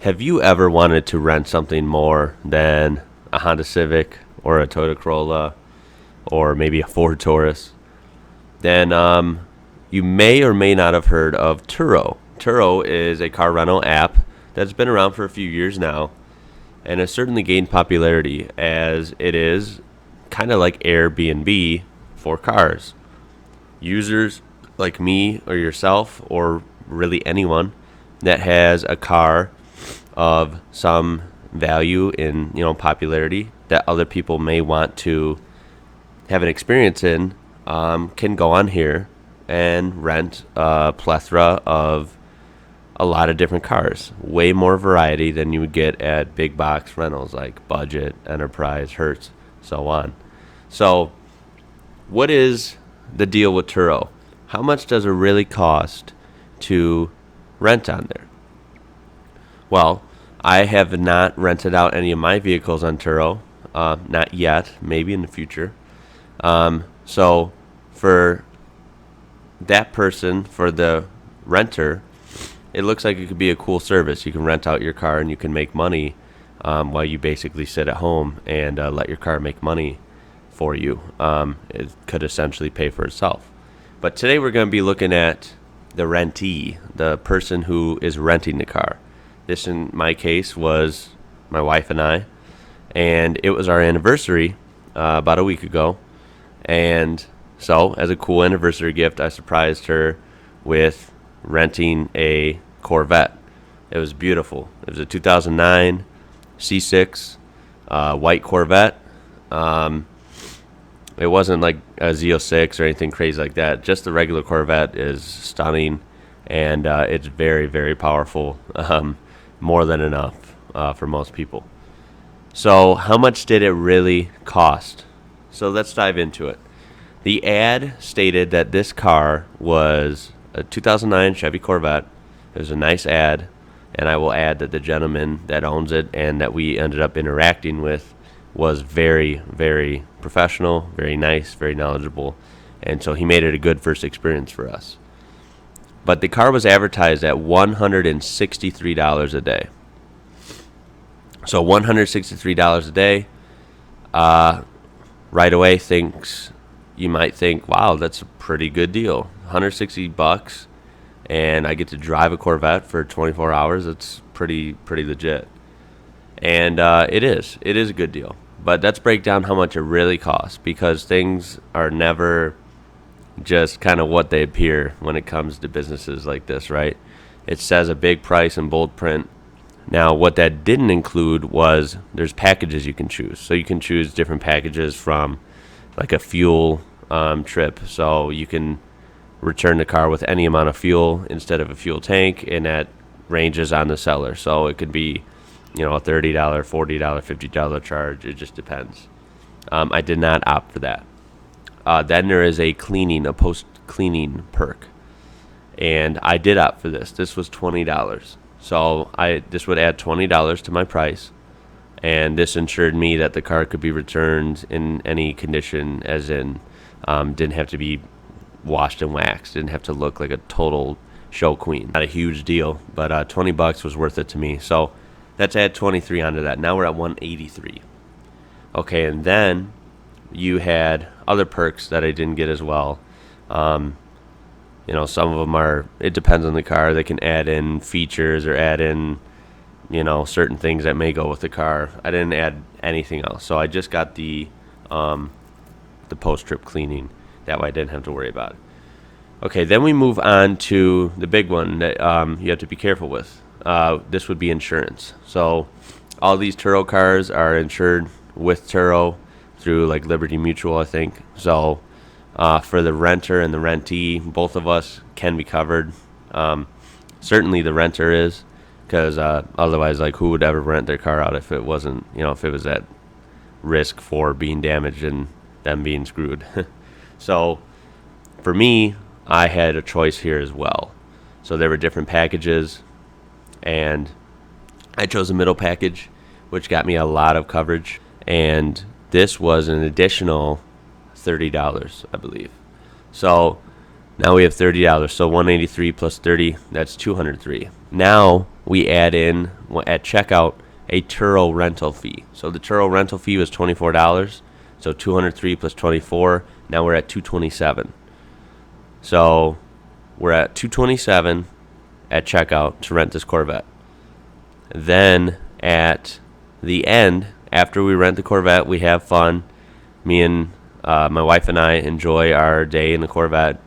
Have you ever wanted to rent something more than a Honda Civic or a Toyota Corolla or maybe a Ford Taurus? Then you may or may not have heard of Turo. Turo is a car rental app that's been around for a few years now and has certainly gained popularity as it is kind of like Airbnb for cars. Users like me or yourself or really anyone that has a car of some value in popularity that other people may want to have an experience in can go on here and rent a plethora of a lot of different cars. Way more variety than you would get at big box rentals like Budget, Enterprise, Hertz, so on. So, what is the deal with Turo? How much does it really cost to rent on there? Well, I have not rented out any of my vehicles on Turo, not yet, maybe in the future. So for that person, for the renter, it looks like it could be a cool service. You can rent out your car and you can make money while you basically sit at home and let your car make money for you. It could essentially pay for itself. But today we're going to be looking at the rentee, the person who is renting the car. This, in my case, was my wife and it was our anniversary about a week ago. And so, as a cool anniversary gift, I surprised her with renting a Corvette. It was beautiful. It was a 2009 C6 white Corvette. It wasn't like a Z06 or anything crazy like that. Just the regular Corvette is stunning, and it's very, very powerful. More than enough for most people. So how much did it really cost? So let's dive into it. The ad stated that this car was a 2009 Chevy Corvette. It was a nice ad, and I will add that the gentleman that owns it and that we ended up interacting with was very, very professional, very nice, very knowledgeable, and so he made it a good first experience for us. But the car was advertised at $163 a day. So $163 a day, right away you might think, wow, that's a pretty good deal. 160 bucks, and I get to drive a Corvette for 24 hours. It's pretty legit. And it is a good deal. But let's break down how much it really costs, because things are never just kind of what they appear when it comes to businesses like this, right? It says a big price in bold print. Now, what that didn't include was there's packages you can choose. So you can choose different packages from like a fuel trip. So you can return the car with any amount of fuel instead of a fuel tank, and that ranges on the seller. So it could be, a $30, $40, $50 charge. It just depends. I did not opt for that. Then there is a post-cleaning perk, and I did opt for this. This was $20, so this would add $20 to my price, and this ensured me that the car could be returned in any condition, as in didn't have to be washed and waxed, didn't have to look like a total show queen. Not a huge deal, but $20 was worth it to me. So let's add 23 onto that. Now we're at 183. Okay, and then you had other perks that I didn't get as well. Some of them it depends on the car. They can add in features or add in, certain things that may go with the car. I didn't add anything else. So I just got the post-trip cleaning. That way I didn't have to worry about it. Okay, then we move on to the big one that you have to be careful with. This would be insurance. So all these Turo cars are insured with Turo through like Liberty Mutual, I think. So for the renter and the rentee, both of us can be covered. Certainly the renter is, because otherwise, like, who would ever rent their car out if it wasn't, if it was at risk for being damaged and them being screwed. So for me, I had a choice here as well. So there were different packages, and I chose a middle package, which got me a lot of coverage, and this was an additional $30, I believe. So now we have $30. So 183 plus 30, that's 203. Now we add in at checkout a Turo rental fee. So the Turo rental fee was $24. So 203 plus 24. Now we're at 227. So we're at 227 at checkout to rent this Corvette. Then at the end, after we rent the Corvette, we have fun. Me and my wife and I enjoy our day in the Corvette.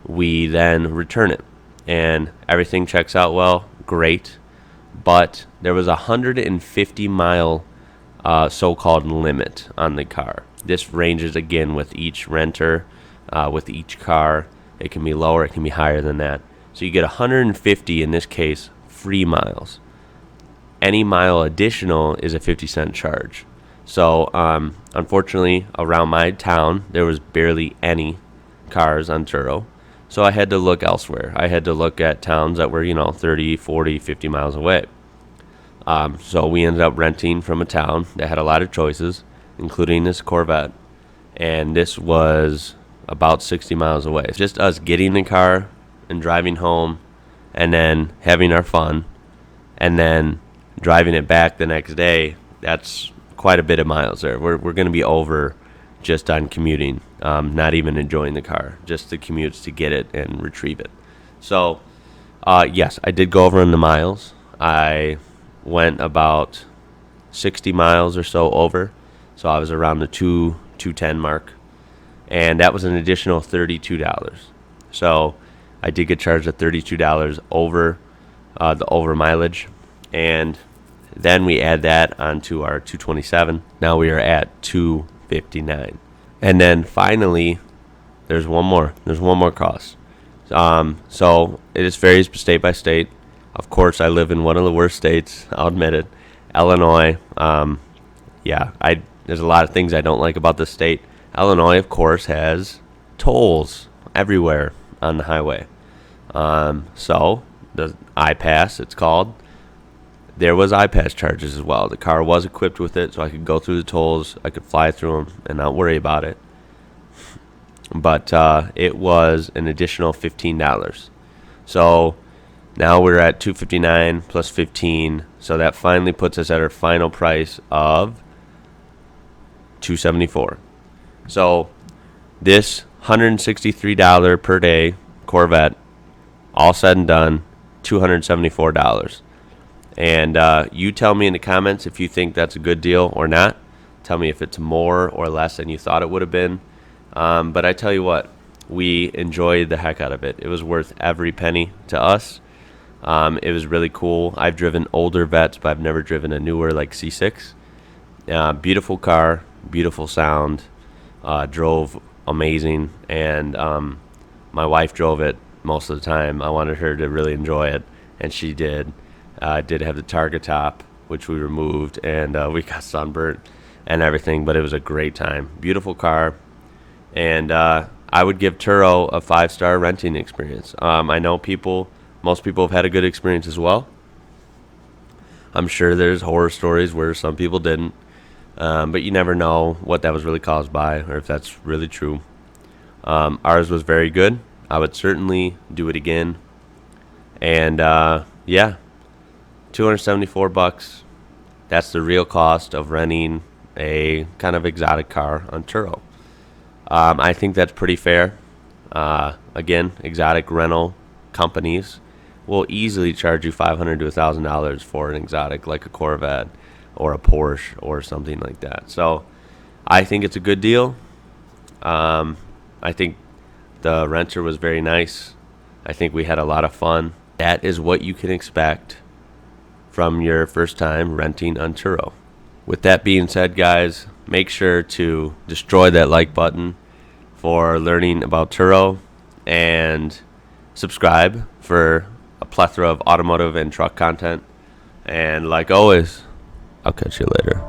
We then return it, and everything checks out well, great. But there was a 150-mile so-called limit on the car. This ranges again with each renter, with each car. It can be lower, it can be higher than that. So you get 150, in this case, free miles. Any mile additional is a 50-cent charge. So unfortunately, around my town, there was barely any cars on Turo. So I had to look elsewhere. I had to look at towns that were, 30, 40, 50 miles away. So we ended up renting from a town that had a lot of choices, including this Corvette. And this was about 60 miles away. It's just us getting in the car and driving home and then having our fun and then driving it back the next day. That's quite a bit of miles there. We're going to be over just on commuting, not even enjoying the car, just the commutes to get it and retrieve it. So, yes, I did go over on the miles. I went about 60 miles or so over, so I was around the 210 mark, and that was an additional $32. So I did get charged at $32 over the over mileage, and then we add that onto our 227. Now we are at 259. And then finally, there's one more cost. So it just varies state by state. Of course, I live in one of the worst states, I'll admit it, Illinois. There's a lot of things I don't like about this state. Illinois, of course, has tolls everywhere on the highway. So the I-Pass, it's called. There was I-Pass charges as well. The car was equipped with it, so I could go through the tolls. I could fly through them and not worry about it. But it was an additional $15. So now we're at $259 plus $15. So that finally puts us at our final price of $274. So this $163 per day Corvette, all said and done, $274. And you tell me in the comments if you think that's a good deal or not. Tell me if it's more or less than you thought it would have been. But I tell you what, we enjoyed the heck out of it. It was worth every penny to us. It was really cool. I've driven older Vettes, but I've never driven a newer like C6. Beautiful car, beautiful sound, drove amazing, and my wife drove it most of the time. I wanted her to really enjoy it, and she did. Did have the target top, which we removed, and we got sunburnt and everything, but it was a great time. Beautiful car, and I would give Turo a 5-star renting experience. I know most people have had a good experience as well. I'm sure there's horror stories where some people didn't, but you never know what that was really caused by or if that's really true. Ours was very good. I would certainly do it again, and yeah. $274. That's the real cost of renting a kind of exotic car on Turo. I think that's pretty fair. Again, exotic rental companies will easily charge you $500 to $1,000 for an exotic like a Corvette or a Porsche or something like that. So I think it's a good deal. I think the renter was very nice. I think we had a lot of fun. That is what you can expect from your first time renting on Turo. With that being said, guys, make sure to destroy that like button for learning about Turo and subscribe for a plethora of automotive and truck content. And like always, I'll catch you later.